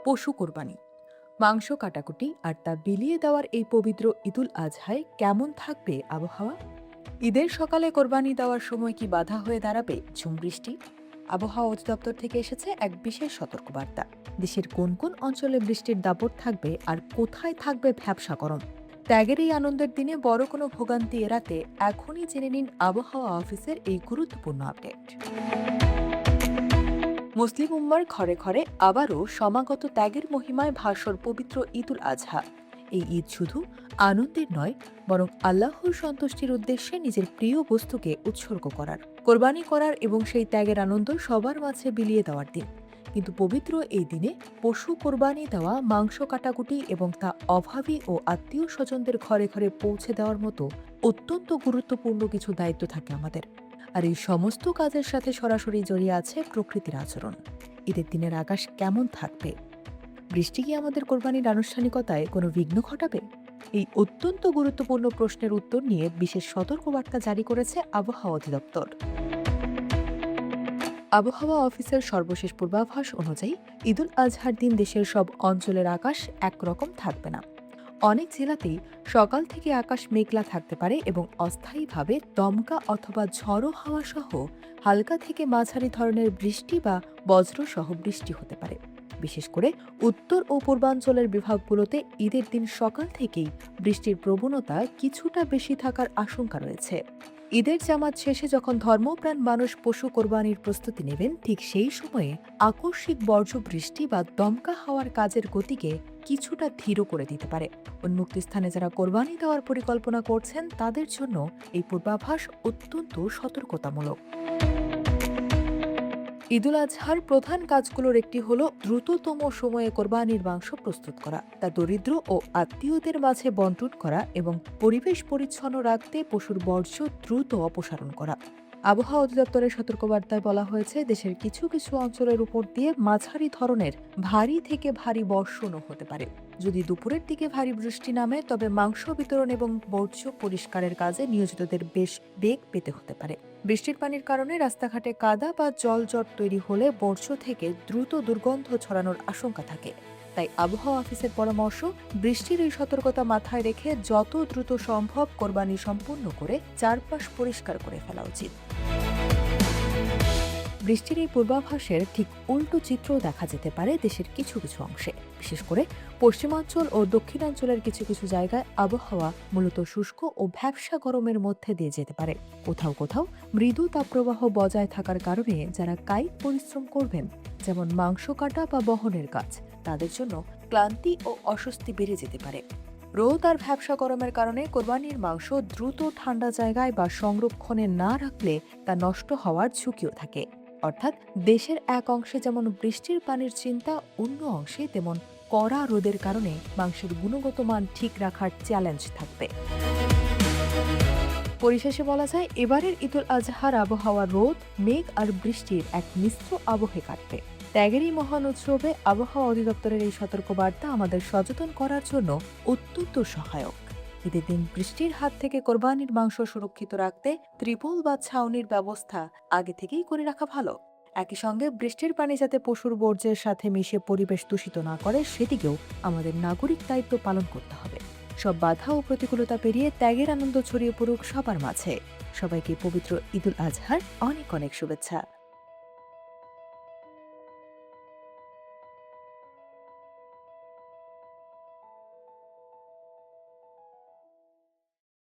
পশু কোরবানি, মাংস কাটাকুটি আর তা বিলিয়ে দেওয়ার এই পবিত্র ঈদুল আজহায় কেমন থাকবে আবহাওয়া? ঈদের সকালে কোরবানি দেওয়ার সময় কি বাধা হয়ে দাঁড়াবে ঝুম বৃষ্টি? আবহাওয়া অধিদপ্তর থেকে এসেছে এক বিশেষ সতর্কবার্তা। দেশের কোন কোন অঞ্চলে বৃষ্টির দাপট থাকবে আর কোথায় থাকবে ভ্যাপসা গরম? ত্যাগের এই আনন্দের দিনে বড় কোনো ভোগান্তি এড়াতে এখনই জেনে নিন আবহাওয়া অফিসের এই গুরুত্বপূর্ণ আপডেট। মুসলিম উম্মার ঘরে ঘরে আবারও সমাগত ত্যাগের মহিমায় ভাস্বর পবিত্র ঈদুল আজহা। এই ঈদ শুধু আনন্দের নয়, বরং আল্লাহর সন্তুষ্টির উদ্দেশ্যে নিজের প্রিয় বস্তুকে উৎসর্গ করার, কোরবানি করার এবং সেই ত্যাগের আনন্দ সবার মাঝে বিলিয়ে দেওয়ার দিন। কিন্তু পবিত্র এই দিনে পশু কোরবানি দেওয়া, মাংস কাটাকুটি এবং তা অভাবী ও আত্মীয় স্বজনদের ঘরে ঘরে পৌঁছে দেওয়ার মতো অত্যন্ত গুরুত্বপূর্ণ কিছু দায়িত্ব থাকে আমাদের। আর এই সমস্ত কাজের সাথে সরাসরি জড়িয়ে আছে প্রকৃতির আচরণ। ঈদের দিনের আকাশ কেমন থাকবে? বৃষ্টি কি আমাদের কোরবানির আনুষ্ঠানিকতায় কোনো বিঘ্ন ঘটাবে? এই অত্যন্ত গুরুত্বপূর্ণ প্রশ্নের উত্তর নিয়ে বিশেষ সতর্কবার্তা জারি করেছে আবহাওয়া অধিদপ্তর। আবহাওয়া অফিসের সর্বশেষ পূর্বাভাস অনুযায়ী ঈদুল আজহার দিন দেশের সব অঞ্চলের আকাশ একরকম থাকবে না। অনেক জেলাতেই সকাল থেকে আকাশ মেঘলা থাকতে পারে এবং অস্থায়ীভাবে দমকা অথবা ঝড়ো হাওয়া সহ হালকা থেকে মাঝারি ধরনের বৃষ্টি বা বজ্রসহ বৃষ্টি হতে পারে। বিশেষ করে উত্তর ও পূর্বাঞ্চলের বিভাগগুলোতে ঈদের দিন সকাল থেকেই বৃষ্টির প্রবণতা কিছুটা বেশি থাকার আশঙ্কা রয়েছে। ঈদের জামাত শেষে যখন ধর্মপ্রাণ মানুষ পশু কোরবানির প্রস্তুতি নেবেন, ঠিক সেই সময়ে আকস্মিক বর্জ্য বৃষ্টি বা দমকা হাওয়ার কাজের গতিকে কিছুটা ধীর করে দিতে পারে। উন্মুক্ত স্থানে যারা কোরবানি দেওয়ার পরিকল্পনা করছেন তাদের জন্য এই পূর্বাভাস অত্যন্ত সতর্কতামূলক। ঈদুল আজহার প্রধান কাজগুলোর একটি হলো দ্রুততম সময়ে কোরবানির মাংস প্রস্তুত করা, তা দরিদ্র ও আত্মীয়দের মাঝে বন্টন করা এবং পরিবেশ পরিচ্ছন্ন রাখতে পশুর বর্জ্য দ্রুত অপসারণ করা। আবহাওয়া অধিদপ্তরের সতর্কবার্তায় বলা হয়েছে, দেশের কিছু কিছু অঞ্চলের উপর দিয়ে মাঝারি ধরনের ভারী থেকে ভারী বর্ষণও হতে পারে। যদি দুপুরের দিকে ভারী বৃষ্টি নামে, তবে মাংস বিতরণ এবং বর্জ্য পরিষ্কারের কাজে নিয়োজিতদের বেশ বেগ পেতে হতে পারে। বৃষ্টির পানির কারণে রাস্তাঘাটে কাদা বা জলজট তৈরি হলে বর্জ্য থেকে দ্রুত দুর্গন্ধ ছড়ানোর আশঙ্কা থাকে। তাই আবহাওয়া অফিসের পরামর্শ, বৃষ্টির এই সতর্কতা মাথায় রেখে যত দ্রুত সম্ভব কোরবানি সম্পূর্ণ করে চারপাশ পরিষ্কার করে ফেলা উচিত। বৃষ্টির এই পূর্বাভাসের ঠিক উল্টো চিত্র দেখা যেতে পারে দেশের কিছু কিছু অংশে। বিশেষ করে পশ্চিমাঞ্চল ও দক্ষিণাঞ্চলের কিছু কিছু জায়গায় আবহাওয়া মূলত শুষ্ক ও ভ্যাপসা গরমের মধ্যে দিয়ে যেতে পারে। কোথাও কোথাও মৃদু তাপপ্রবাহ বজায় থাকার কারণে যারা কায়িক পরিশ্রম করবেন, যেমন মাংস কাটা বা বহনের কাজ, তাদের জন্য ক্লান্তি ও অস্বস্তি বেড়ে যেতে পারে। রোদ আর ভ্যাপসা গরমের কারণে কোরবানির মাংস দ্রুত ঠান্ডা জায়গায় বা সংরক্ষণে না রাখলে তা নষ্ট হওয়ার ঝুঁকিও থাকে। অর্থাৎ দেশের এক অংশে যেমন বৃষ্টির পানির চিন্তা, অন্য অংশে তেমন কড়া রোদের কারণে মাংসের গুণগত মান ঠিক রাখার চ্যালেঞ্জ থাকবে। পরিশেষে বলা যায়, এবারের ঈদুল আজহার আবহাওয়া রোদ, মেঘ আর বৃষ্টির এক মিশ্র আবহে কাটবে। ত্যাগের এই মহান উৎসবে আবহাওয়া অধিদপ্তরের এই সতর্কবার্তা আমাদের সচেতন করার জন্য অত্যন্ত সহায়ক। ঈদের দিন বৃষ্টির হাত থেকে কোরবানির মাংস সুরক্ষিত রাখতে ত্রিপল বা ছাউনির ব্যবস্থা আগে থেকেই করে রাখা ভালো। একই সঙ্গে বৃষ্টির পানি যাতে পশুর বর্জ্যের সাথে মিশে পরিবেশ দূষিত না করে, সেদিকেও আমাদের নাগরিক দায়িত্ব পালন করতে হবে। সব বাধা ও প্রতিকূলতা পেরিয়ে ত্যাগের আনন্দ ছড়িয়ে পড়ুক সবার মাঝে। সবাইকে পবিত্র ঈদুল আজহার অনেক অনেক শুভেচ্ছা।